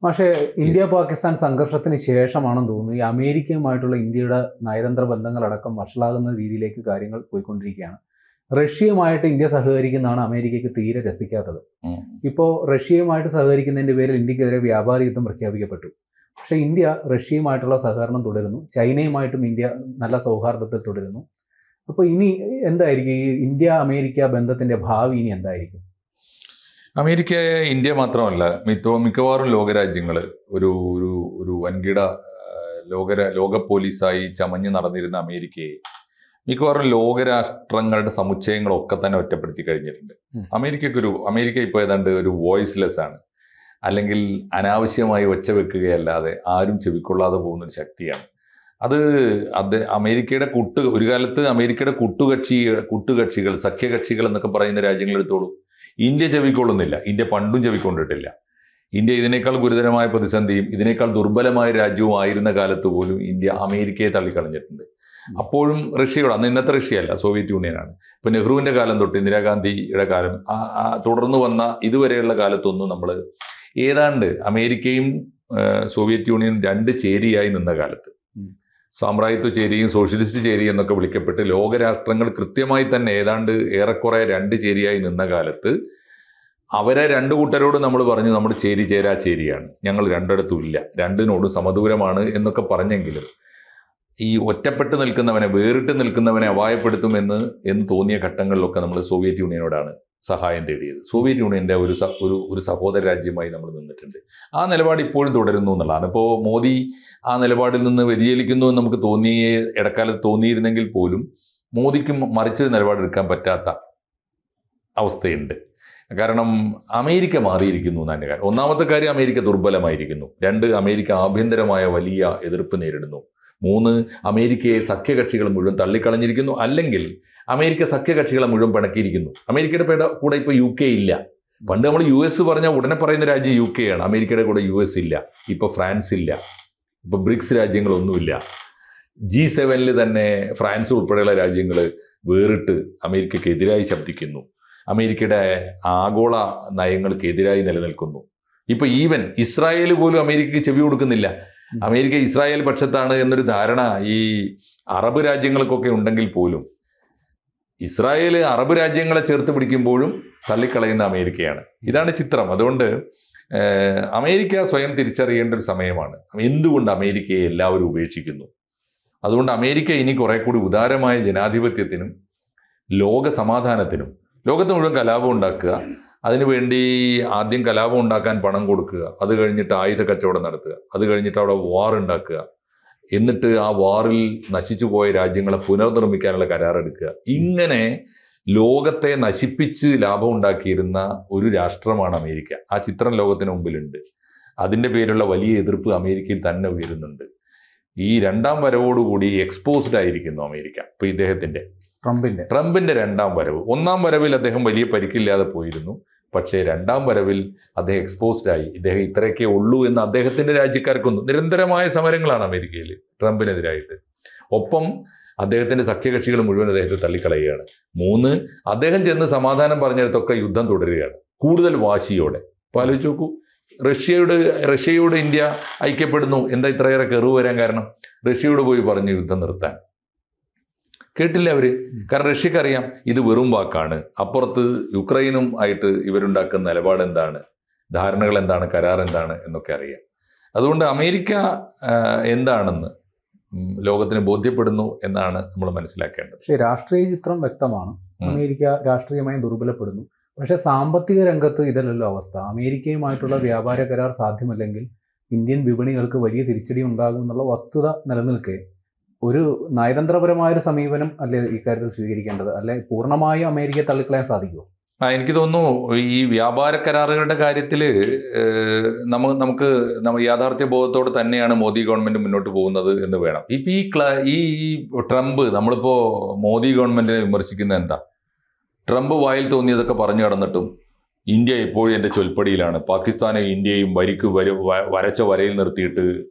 പക്ഷേ ഇന്ത്യ പാകിസ്ഥാൻ സംഘർഷത്തിന് ശേഷമാണെന്ന് തോന്നുന്നു ഈ അമേരിക്കയുമായിട്ടുള്ള ഇന്ത്യയുടെ നയതന്ത്ര ബന്ധങ്ങളടക്കം വഷളാകുന്ന രീതിയിലേക്ക് കാര്യങ്ങൾ പോയിക്കൊണ്ടിരിക്കുകയാണ്. റഷ്യയുമായിട്ട് ഇന്ത്യ സഹകരിക്കുന്നതാണ് അമേരിക്കയ്ക്ക് തീരെ രസിക്കാത്തത്. ഇപ്പോൾ റഷ്യയുമായിട്ട് സഹകരിക്കുന്നതിൻ്റെ പേരിൽ ഇന്ത്യക്കെതിരെ വ്യാപാര യുദ്ധം പ്രഖ്യാപിക്കപ്പെട്ടു. പക്ഷേ ഇന്ത്യ റഷ്യയുമായിട്ടുള്ള സഹകരണം തുടരുന്നു. ചൈനയുമായിട്ടും ഇന്ത്യ നല്ല സൗഹാർദ്ദത്തിൽ തുടരുന്നു. അപ്പോൾ ഇനി എന്തായിരിക്കും ഈ ഇന്ത്യ അമേരിക്ക ബന്ധത്തിൻ്റെ ഭാവി ഇനി എന്തായിരിക്കും? അമേരിക്ക ഇന്ത്യ മാത്രമല്ല, മിക്കവാറും ലോകരാജ്യങ്ങൾ ഒരു ഒരു ഒരു വൻകിട ലോക പോലീസായി ചമഞ്ഞ് നടന്നിരുന്ന അമേരിക്കയെ മിക്കവാറും ലോകരാഷ്ട്രങ്ങളുടെ സമുച്ചയങ്ങളൊക്കെ തന്നെ ഒറ്റപ്പെടുത്തി കഴിഞ്ഞിട്ടുണ്ട്. അമേരിക്ക ഇപ്പോൾ ഏതാണ്ട് ഒരു വോയിസ്ലെസ് ആണ്, അല്ലെങ്കിൽ അനാവശ്യമായി ഒച്ച വെക്കുകയല്ലാതെ ആരും ചെവിക്കൊള്ളാതെ പോകുന്നൊരു ശക്തിയാണ്. അമേരിക്കയുടെ ഒരു കാലത്ത് അമേരിക്കയുടെ കൂട്ടുകക്ഷികൾ സഖ്യകക്ഷികൾ എന്നൊക്കെ പറയുന്ന രാജ്യങ്ങളെടുത്തോളൂ, ഇന്ത്യ ചെവിക്കൊള്ളുന്നില്ല. ഇന്ത്യ പണ്ടും ചെവിക്കൊണ്ടിട്ടില്ല. ഇന്ത്യ ഇതിനേക്കാൾ ഗുരുതരമായ പ്രതിസന്ധിയും ഇതിനേക്കാൾ ദുർബലമായ രാജ്യവും ആയിരുന്ന കാലത്ത് പോലും ഇന്ത്യ അമേരിക്കയെ തള്ളിക്കളഞ്ഞിട്ടുണ്ട്. അപ്പോഴും റഷ്യയോട്, അന്ന് ഇന്നത്തെ റഷ്യയല്ല, സോവിയറ്റ് യൂണിയനാണ്. ഇപ്പൊ നെഹ്റുവിന്റെ കാലം തൊട്ട് ഇന്ദിരാഗാന്ധിയുടെ കാലം തുടർന്നു വന്ന ഇതുവരെയുള്ള കാലത്തൊന്നും നമ്മൾ ഏതാണ്ട് അമേരിക്കയും സോവിയറ്റ് യൂണിയനും രണ്ട് ചേരിയായി നിന്ന കാലത്ത്, സാമ്രാജ്യത്വ ചേരിയും സോഷ്യലിസ്റ്റ് ചേരിയും എന്നൊക്കെ വിളിക്കപ്പെട്ട് ലോകരാഷ്ട്രങ്ങൾ കൃത്യമായി തന്നെ ഏതാണ്ട് ഏറെക്കുറെ രണ്ട് ചേരിയായി നിന്ന കാലത്ത് അവരെ രണ്ടു കൂട്ടരോട് നമ്മൾ പറഞ്ഞു നമ്മൾ ചേരിയാണ്, ഞങ്ങൾ രണ്ടിടത്തും ഇല്ല, രണ്ടിനോടും സമദൂരമാണ് എന്നൊക്കെ പറഞ്ഞെങ്കിലും ഈ ഒറ്റപ്പെട്ട് നിൽക്കുന്നവനെ, വേറിട്ട് നിൽക്കുന്നവനെ അപായപ്പെടുത്തുമെന്ന് തോന്നിയ ഘട്ടങ്ങളിലൊക്കെ നമ്മൾ സോവിയറ്റ് യൂണിയനോടാണ് സഹായം തേടിയത്. സോവിയറ്റ് യൂണിയൻ്റെ ഒരു സഹോദര രാജ്യമായി നമ്മൾ നിന്നിട്ടുണ്ട്. ആ നിലപാട് ഇപ്പോഴും തുടരുന്നു എന്നുള്ളതാണ്. ഇപ്പോൾ മോദി ആ നിലപാടിൽ നിന്ന് വ്യതിചലിക്കുന്നു എന്ന് നമുക്ക് ഇടക്കാലത്ത് തോന്നിയിരുന്നെങ്കിൽ പോലും മോദിക്കും മറിച്ച് നിലപാടെടുക്കാൻ പറ്റാത്ത അവസ്ഥയുണ്ട്. കാരണം അമേരിക്ക മാറിയിരിക്കുന്നു എന്നാണ് കാര്യം. ഒന്നാമത്തെ കാര്യം, അമേരിക്ക ദുർബലമായിരിക്കുന്നു. രണ്ട്, അമേരിക്ക ആഭ്യന്തരമായ വലിയ എതിർപ്പ് നേരിടുന്നു. മൂന്ന്, അമേരിക്കയെ സഖ്യകക്ഷികൾ മുഴുവൻ തള്ളിക്കളഞ്ഞിരിക്കുന്നു. അല്ലെങ്കിൽ അമേരിക്ക സഖ്യകക്ഷികളെ മുഴുവൻ പിണക്കിയിരിക്കുന്നു. അമേരിക്കയുടെ കൂടെ ഇപ്പോൾ UK ഇല്ല. പണ്ട് നമ്മൾ US പറഞ്ഞാൽ ഉടനെ പറയുന്ന രാജ്യം UK ആണ്. അമേരിക്കയുടെ കൂടെ US ഇല്ല, ഇപ്പോൾ ഫ്രാൻസ് ഇല്ല, ഇപ്പോൾ ബ്രിക്സ് രാജ്യങ്ങളൊന്നുമില്ല. G7 തന്നെ ഫ്രാൻസ് ഉൾപ്പെടെയുള്ള രാജ്യങ്ങൾ വേറിട്ട് അമേരിക്കക്കെതിരായി ശബ്ദിക്കുന്നു. അമേരിക്കയുടെ ആഗോള നയങ്ങൾക്കെതിരായി നിലനിൽക്കുന്നു. ഇപ്പോൾ ഈവൻ ഇസ്രായേൽ പോലും അമേരിക്കയ്ക്ക് ചെവി കൊടുക്കുന്നില്ല. അമേരിക്ക ഇസ്രായേൽ പക്ഷത്താണ് എന്നൊരു ധാരണ ഈ അറബ് രാജ്യങ്ങൾക്കൊക്കെ ഉണ്ടെങ്കിൽ പോലും ഇസ്രായേൽ അറബ് രാജ്യങ്ങളെ ചേർത്ത് പിടിക്കുമ്പോഴും തള്ളിക്കളയുന്ന അമേരിക്കയാണ്. ഇതാണ് ചിത്രം. അതുകൊണ്ട് അമേരിക്ക സ്വയം തിരിച്ചറിയേണ്ട ഒരു സമയമാണ്. എന്തുകൊണ്ട് അമേരിക്കയെ എല്ലാവരും ഉപേക്ഷിക്കുന്നു? അതുകൊണ്ട് അമേരിക്ക ഇനി കുറെ കൂടി ഉദാരമായ ജനാധിപത്യത്തിനും ലോക സമാധാനത്തിനും, ലോകത്ത് മുഴുവൻ കലാപം ഉണ്ടാക്കുക, അതിനുവേണ്ടി ആദ്യം കലാപം ഉണ്ടാക്കാൻ പണം കൊടുക്കുക, അത് കഴിഞ്ഞിട്ട് ആയുധ കച്ചവടം നടത്തുക, അത് കഴിഞ്ഞിട്ട് അവിടെ വാർ ഉണ്ടാക്കുക, എന്നിട്ട് ആ വാറിൽ നശിച്ചു പോയ രാജ്യങ്ങളെ പുനർനിർമ്മിക്കാനുള്ള കരാറെടുക്കുക. ഇങ്ങനെ ലോകത്തെ നശിപ്പിച്ച് ലാഭം ഉണ്ടാക്കിയിരുന്ന ഒരു രാഷ്ട്രമാണ് അമേരിക്ക. ആ ചിത്രം ലോകത്തിന് മുമ്പിലുണ്ട്. അതിൻ്റെ പേരുള്ള വലിയ എതിർപ്പ് അമേരിക്കയിൽ തന്നെ ഉയരുന്നുണ്ട്. ഈ രണ്ടാം വരവോടുകൂടി എക്സ്പോസ്ഡ് ആയിരിക്കുന്നു അമേരിക്ക. ഇപ്പൊ ട്രംപിന്റെ രണ്ടാം വരവ്. ഒന്നാം വരവിൽ അദ്ദേഹം വലിയ പരിക്കില്ലാതെ പോയിരുന്നു. പക്ഷേ രണ്ടാം വരവിൽ അദ്ദേഹം എക്സ്പോസ്ഡ് ആയി. ഇദ്ദേഹം ഇത്രയൊക്കെ ഉള്ളൂ എന്ന് അദ്ദേഹത്തിന്റെ രാജ്യക്കാർക്കൊന്നും. നിരന്തരമായ സമരങ്ങളാണ് അമേരിക്കയിൽ ട്രംപിനെതിരായിട്ട്. ഒപ്പം അദ്ദേഹത്തിന്റെ സഖ്യകക്ഷികൾ മുഴുവൻ അദ്ദേഹത്തെ തള്ളിക്കളയുകയാണ്. മൂന്ന്, അദ്ദേഹം ചെന്ന് സമാധാനം പറഞ്ഞിടത്തൊക്കെ യുദ്ധം തുടരുകയാണ്, കൂടുതൽ വാശിയോടെ. അപ്പോൾ ആലോചിച്ച് നോക്കൂ, റഷ്യയോട് ഇന്ത്യ ഐക്യപ്പെടുന്നു. എന്താ ഇത്രയേറെ കെറിവ് വരാൻ കാരണം? റഷ്യയോട് പോയി പറഞ്ഞു യുദ്ധം നിർത്താൻ. കേട്ടില്ല അവര്. കാരണം റഷ്യക്കറിയാം ഇത് വെറും വാക്കാണ്. അപ്പുറത്ത് യുക്രൈനും ആയിട്ട് ഇവരുണ്ടാക്കുന്ന നിലപാട് എന്താണ്, ധാരണകൾ എന്താണ്, കരാർ എന്താണ് എന്നൊക്കെ അറിയാം. അതുകൊണ്ട് അമേരിക്ക എന്താണെന്ന് ലോകത്തിന് ബോധ്യപ്പെടുന്നു എന്നാണ് നമ്മൾ മനസ്സിലാക്കേണ്ടത്. പക്ഷേ രാഷ്ട്രീയ ചിത്രം വ്യക്തമാണ്. അമേരിക്ക രാഷ്ട്രീയമായി ദുർബലപ്പെടുന്നു. പക്ഷേ സാമ്പത്തിക രംഗത്ത് ഇതല്ലല്ലോ അവസ്ഥ. അമേരിക്കയുമായിട്ടുള്ള വ്യാപാര കരാർ സാധ്യമല്ലെങ്കിൽ ഇന്ത്യൻ വിപണികൾക്ക് വലിയ തിരിച്ചടി ഉണ്ടാകും എന്നുള്ള വസ്തുത നിലനിൽക്കെ ഒരു നയതന്ത്രപരമായൊരു സമീപനം അല്ലേ ഇക്കാര്യത്തിൽ സ്വീകരിക്കേണ്ടത്? അല്ലെ പൂർണ്ണമായും അമേരിക്കയെ തള്ളിക്കളയാൻ സാധിക്കുമോ? എനിക്ക് തോന്നുന്നു ഈ വ്യാപാര കരാറുകളുടെ കാര്യത്തിൽ നമുക്ക് യാഥാർത്ഥ്യ ബോധത്തോടെ തന്നെയാണ് മോദി ഗവൺമെന്റ് മുന്നോട്ട് പോകുന്നത് എന്ന് വേണം. ഇപ്പം ഈ ട്രംപ്, നമ്മളിപ്പോൾ മോദി ഗവൺമെന്റിനെ വിമർശിക്കുന്നത് എന്താ? ട്രംപ് വായിൽ തോന്നിയതൊക്കെ പറഞ്ഞു കടന്നിട്ടും ഇന്ത്യ എപ്പോഴും എൻ്റെ ചൊൽപ്പടിയിലാണ്, പാകിസ്ഥാനെ ഇന്ത്യയും വരച്ച വരയിൽ നിർത്തിയിട്ട്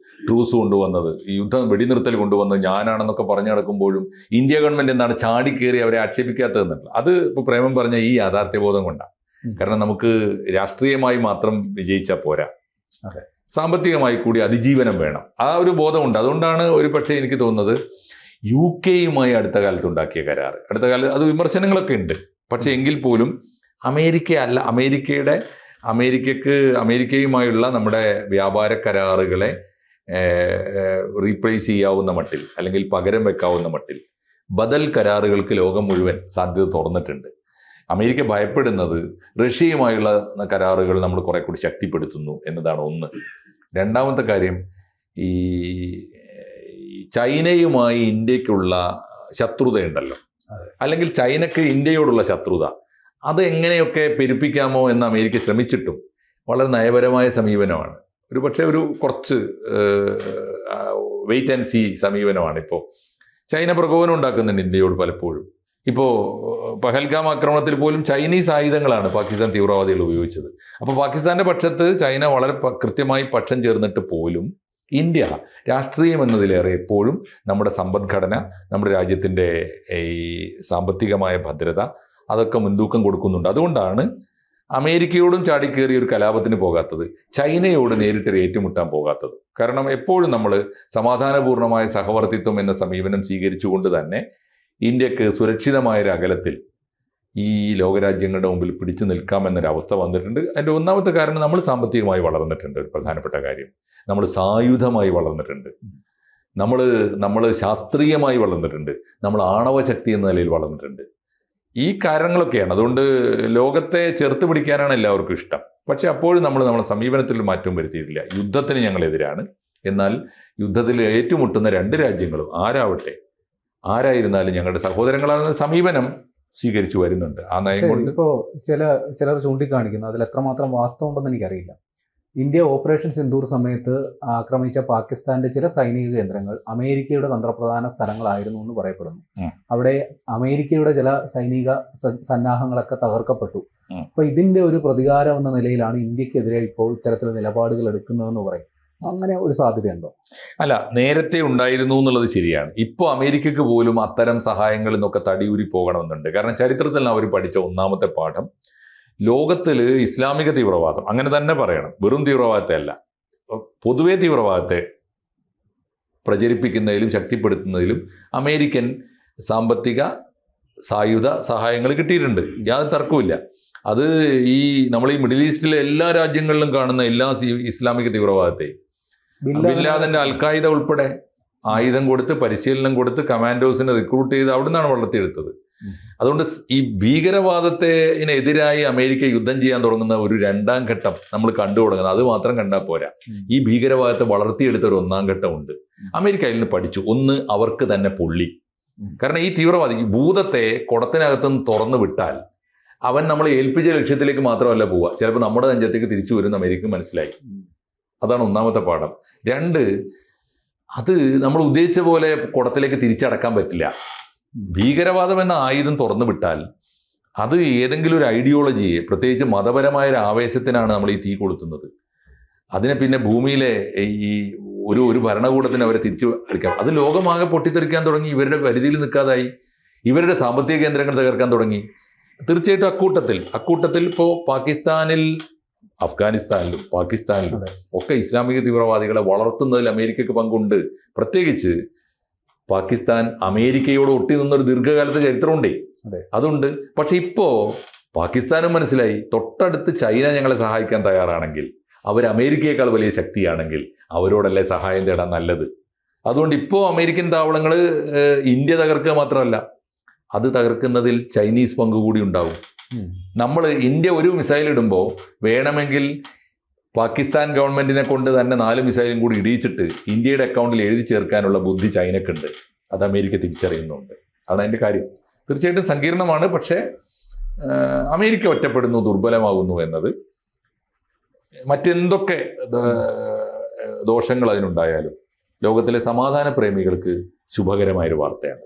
ട്രൂസ് കൊണ്ടുവന്നത്, ഈ വെടിനിർത്തൽ കൊണ്ടുവന്നത് ഞാനാണെന്നൊക്കെ പറഞ്ഞു നടക്കുമ്പോഴും ഇന്ത്യ ഗവൺമെന്റ് എന്താണ് ചാടിക്കേറി അവരെ ആക്ഷേപിക്കാത്തതെന്നുള്ളത്. അത് ഇപ്പോൾ പ്രേമം പറഞ്ഞ ഈ യാഥാർത്ഥ്യബോധം കൊണ്ടാണ്. കാരണം നമുക്ക് രാഷ്ട്രീയമായി മാത്രം വിജയിച്ചാൽ പോരാ, സാമ്പത്തികമായി കൂടി അതിജീവനം വേണം. ആ ഒരു ബോധമുണ്ട്. അതുകൊണ്ടാണ് ഒരു പക്ഷേ എനിക്ക് തോന്നുന്നത് UK-യുമായി അടുത്ത കാലത്ത് ഉണ്ടാക്കിയ കരാർ, അടുത്ത കാലത്ത് അത് വിമർശനങ്ങളൊക്കെ ഉണ്ട്, പക്ഷേ എങ്കിൽ പോലും അമേരിക്കയുമായുള്ള നമ്മുടെ വ്യാപാര കരാറുകളെ റീപ്ലേസ് ചെയ്യാവുന്ന മട്ടിൽ അല്ലെങ്കിൽ പകരം വെക്കാവുന്ന മട്ടിൽ ബദൽ കരാറുകൾക്ക് ലോകം മുഴുവൻ സാധ്യത തുറന്നിട്ടുണ്ട്. അമേരിക്ക ഭയപ്പെടുന്നത് റഷ്യയുമായുള്ള കരാറുകൾ നമ്മൾ കുറെ കൂടി ശക്തിപ്പെടുത്തുന്നു എന്നതാണ് ഒന്ന്. രണ്ടാമത്തെ കാര്യം, ഈ ചൈനയുമായി ഇന്ത്യക്കുള്ള ശത്രുതയുണ്ടല്ലോ, അല്ലെങ്കിൽ ചൈനക്ക് ഇന്ത്യയോടുള്ള ശത്രുത, അത് എങ്ങനെയൊക്കെ പെരുപ്പിക്കാമോ എന്ന് അമേരിക്ക ശ്രമിച്ചിട്ടും വളരെ നയപരമായ സമീപനമാണ്. ഒരു പക്ഷേ ഒരു കുറച്ച് വെയിറ്റ് ആൻഡ് സീ സമീപനമാണ്. ഇപ്പോൾ ചൈന പ്രകോപനം ഉണ്ടാക്കുന്നുണ്ട് ഇന്ത്യയോട് പലപ്പോഴും. ഇപ്പോൾ പഹൽഗാം ആക്രമണത്തിൽ പോലും ചൈനീസ് ആയുധങ്ങളാണ് പാകിസ്ഥാൻ തീവ്രവാദികൾ ഉപയോഗിച്ചത്. അപ്പോൾ പാകിസ്ഥാന്റെ പക്ഷത്ത് ചൈന വളരെ കൃത്യമായി പക്ഷം ചേർന്നിട്ട് പോലും ഇന്ത്യ രാഷ്ട്രീയം എന്നതിലേറെ എപ്പോഴും നമ്മുടെ സമ്പദ്ഘടന, നമ്മുടെ രാജ്യത്തിൻ്റെ ഈ സാമ്പത്തികമായ ഭദ്രത, അതൊക്കെ മുൻതൂക്കം കൊടുക്കുന്നുണ്ട്. അതുകൊണ്ടാണ് അമേരിക്കയോടും ചാടിക്കേറിയ ഒരു കലാപത്തിന് പോകാത്തത്, ചൈനയോട് നേരിട്ട് ഏറ്റുമുട്ടാൻ പോകാത്തത്. കാരണം എപ്പോഴും നമ്മൾ സമാധാനപൂർണമായ സഹവർത്തിത്വം എന്ന സമീപനം സ്വീകരിച്ചുകൊണ്ട് തന്നെ ഇന്ത്യക്ക് സുരക്ഷിതമായൊരു അകലത്തിൽ ഈ ലോകരാജ്യങ്ങളുടെ മുമ്പിൽ പിടിച്ചു നിൽക്കാമെന്നൊരവസ്ഥ വന്നിട്ടുണ്ട്. അതിൻ്റെ ഒന്നാമത്തെ കാരണം, നമ്മൾ സാമ്പത്തികമായി വളർന്നിട്ടുണ്ട്. ഒരു പ്രധാനപ്പെട്ട കാര്യം, നമ്മൾ സായുധമായി വളർന്നിട്ടുണ്ട്, നമ്മൾ ശാസ്ത്രീയമായി വളർന്നിട്ടുണ്ട്, നമ്മൾ ആണവശക്തി എന്ന നിലയിൽ വളർന്നിട്ടുണ്ട്. ഈ കാരണങ്ങളൊക്കെയാണ്. അതുകൊണ്ട് ലോകത്തെ ചെറുത്ത് പിടിക്കാനാണ് എല്ലാവർക്കും ഇഷ്ടം. പക്ഷെ അപ്പോഴും നമ്മുടെ സമീപനത്തിൽ മാറ്റവും വരുത്തിയിട്ടില്ല. യുദ്ധത്തിന് ഞങ്ങളെതിരാണ്. എന്നാൽ യുദ്ധത്തിൽ ഏറ്റുമുട്ടുന്ന രണ്ട് രാജ്യങ്ങളും ആരായിരുന്നാലും ഞങ്ങളുടെ സഹോദരങ്ങളാണെന്ന സമീപനം സ്വീകരിച്ചു വരുന്നുണ്ട്. ആ നയം കൊണ്ട് ഇപ്പോൾ ചിലർ ചൂണ്ടിക്കാണിക്കുന്നു, അതിൽ എത്രമാത്രം വാസ്തവം ഉണ്ടെന്ന് എനിക്കറിയില്ല. ഇന്ത്യ ഓപ്പറേഷൻ സിന്ദൂർ സമയത്ത് ആക്രമിച്ച പാകിസ്ഥാന്റെ ചില സൈനിക കേന്ദ്രങ്ങൾ അമേരിക്കയുടെ തന്ത്രപ്രധാന സ്ഥലങ്ങളായിരുന്നു എന്ന് പറയപ്പെടുന്നു. അവിടെ അമേരിക്കയുടെ ചില സൈനിക സന്നാഹങ്ങളൊക്കെ തകർക്കപ്പെട്ടു. അപ്പൊ ഇതിന്റെ ഒരു പ്രതികാരം എന്ന നിലയിലാണ് ഇന്ത്യക്കെതിരെ ഇപ്പോൾ ഇത്തരത്തിലുള്ള നിലപാടുകൾ എടുക്കുന്നതെന്ന് പറയും. അങ്ങനെ ഒരു സാധ്യതയുണ്ടോ? അല്ല, നേരത്തെ ഉണ്ടായിരുന്നു എന്നുള്ളത് ശരിയാണ്. ഇപ്പോൾ അമേരിക്കക്ക് പോലും അത്തരം സഹായങ്ങളിൽ നിന്നൊക്കെ തടിയൂരി പോകണമെന്നുണ്ട്. കാരണം ചരിത്രത്തിൽ അവർ പഠിച്ച ഒന്നാമത്തെ പാഠം, ലോകത്തിൽ ഇസ്ലാമിക തീവ്രവാദം, അങ്ങനെ തന്നെ പറയണം, വെറും തീവ്രവാദത്തെ അല്ല, പൊതുവെ തീവ്രവാദത്തെ പ്രചരിപ്പിക്കുന്നതിലും ശക്തിപ്പെടുത്തുന്നതിലും അമേരിക്കൻ സാമ്പത്തിക സായുധ സഹായങ്ങൾ കിട്ടിയിട്ടുണ്ട്. യാതൊരു തർക്കവുമില്ല. അത് നമ്മൾ ഈ മിഡിൽ ഈസ്റ്റിലെ എല്ലാ രാജ്യങ്ങളിലും കാണുന്ന എല്ലാ ഇസ്ലാമിക തീവ്രവാദത്തെയും, ബിൻ ലാദന്റെ അൽഖായിദ ഉൾപ്പെടെ ആയുധം കൊടുത്ത്, പരിശീലനം കൊടുത്ത്, കമാൻഡോസിനെ റിക്രൂട്ട് ചെയ്ത് അവിടെ നിന്നാണ് വളർത്തിയെടുത്തത്. അതുകൊണ്ട് ഈ ഭീകരവാദത്തിനെതിരായി അമേരിക്ക യുദ്ധം ചെയ്യാൻ തുടങ്ങുന്ന ഒരു രണ്ടാം ഘട്ടം നമ്മൾ കണ്ടു തുടങ്ങുന്നത്, അത് മാത്രം കണ്ടാൽ പോരാ. ഈ ഭീകരവാദത്തെ വളർത്തിയെടുത്ത ഒരു ഒന്നാം ഘട്ടമുണ്ട്. അമേരിക്ക അതിൽ നിന്ന് പഠിച്ചു. ഒന്ന്, അവർക്ക് തന്നെ പൊള്ളി. കാരണം ഈ തീവ്രവാദി, ഈ ഭൂതത്തെ കുടത്തിനകത്തുനിന്ന് തുറന്നു വിട്ടാൽ അവൻ നമ്മളെ ഏൽപ്പിച്ച ലക്ഷ്യത്തിലേക്ക് മാത്രമല്ല പോവുക, ചിലപ്പോൾ നമ്മുടെ നെഞ്ചത്തേക്ക് തിരിച്ചു വരുന്ന അമേരിക്ക മനസ്സിലായി. അതാണ് ഒന്നാമത്തെ പാഠം. രണ്ട്, അത് നമ്മൾ ഉദ്ദേശിച്ച പോലെ കുടത്തിലേക്ക് തിരിച്ചടക്കാൻ പറ്റില്ല. ഭീകരവാദം എന്ന ആയുധം തുറന്നു വിട്ടാൽ അത് ഏതെങ്കിലും ഒരു ഐഡിയോളജിയെ, പ്രത്യേകിച്ച് മതപരമായ ഒരു ആവേശത്തിനാണ് നമ്മൾ ഈ തീ കൊളുത്തുന്നത്. അതിനെ പിന്നെ ഭൂമിയിലെ ഈ ഒരു ഭരണകൂടത്തിന് അവരെ തിരിച്ചു അടിക്കാം. അത് ലോകമാകെ പൊട്ടിത്തെറിക്കാൻ തുടങ്ങി. ഇവരുടെ പരിധിയിൽ നിൽക്കാതായി. ഇവരുടെ സാമ്പത്തിക കേന്ദ്രങ്ങൾ തകർക്കാൻ തുടങ്ങി. തീർച്ചയായിട്ടും അക്കൂട്ടത്തിൽ ഇപ്പോൾ അഫ്ഗാനിസ്ഥാനിലും പാകിസ്ഥാനിലും ഒക്കെ ഇസ്ലാമിക തീവ്രവാദികളെ വളർത്തുന്നതിൽ അമേരിക്കക്ക് പങ്കുണ്ട്. പ്രത്യേകിച്ച് പാകിസ്ഥാൻ അമേരിക്കയോട് ഒട്ടി നിന്നൊരു ദീർഘകാലത്തെ ചരിത്രമുണ്ടേ, അതുണ്ട്. പക്ഷെ ഇപ്പോ പാകിസ്ഥാനും മനസ്സിലായി, തൊട്ടടുത്ത് ചൈന ഞങ്ങളെ സഹായിക്കാൻ തയ്യാറാണെങ്കിൽ, അവർ അമേരിക്കയേക്കാൾ വലിയ ശക്തിയാണെങ്കിൽ അവരോടല്ലേ സഹായം തേടാൻ നല്ലത്. അതുകൊണ്ട് ഇപ്പോൾ അമേരിക്കൻ താവളങ്ങൾ ഇന്ത്യ തകർക്കുക മാത്രമല്ല, അത് തകർക്കുന്നതിൽ ചൈനീസ് പങ്ക് കൂടി ഉണ്ടാവും. ഇന്ത്യ ഒരു മിസൈൽ ഇടുമ്പോൾ വേണമെങ്കിൽ പാകിസ്ഥാൻ ഗവൺമെന്റിനെ കൊണ്ട് തന്നെ 4 മിസൈലും കൂടി ഇടിയിച്ചിട്ട് ഇന്ത്യയുടെ അക്കൗണ്ടിൽ എഴുതി ചേർക്കാനുള്ള ബുദ്ധി ചൈനക്കുണ്ട്. അത് അമേരിക്ക തിരിച്ചറിയുന്നുണ്ട്. അതാണ് അതിൻ്റെ കാര്യം. തീർച്ചയായിട്ടും സങ്കീർണമാണ്. പക്ഷേ അമേരിക്ക ഒറ്റപ്പെടുന്നു, ദുർബലമാകുന്നു എന്നത് മറ്റെന്തൊക്കെ ദോഷങ്ങൾ അതിനുണ്ടായാലും ലോകത്തിലെ സമാധാന പ്രേമികൾക്ക് ശുഭകരമായൊരു വാർത്തയാണ്.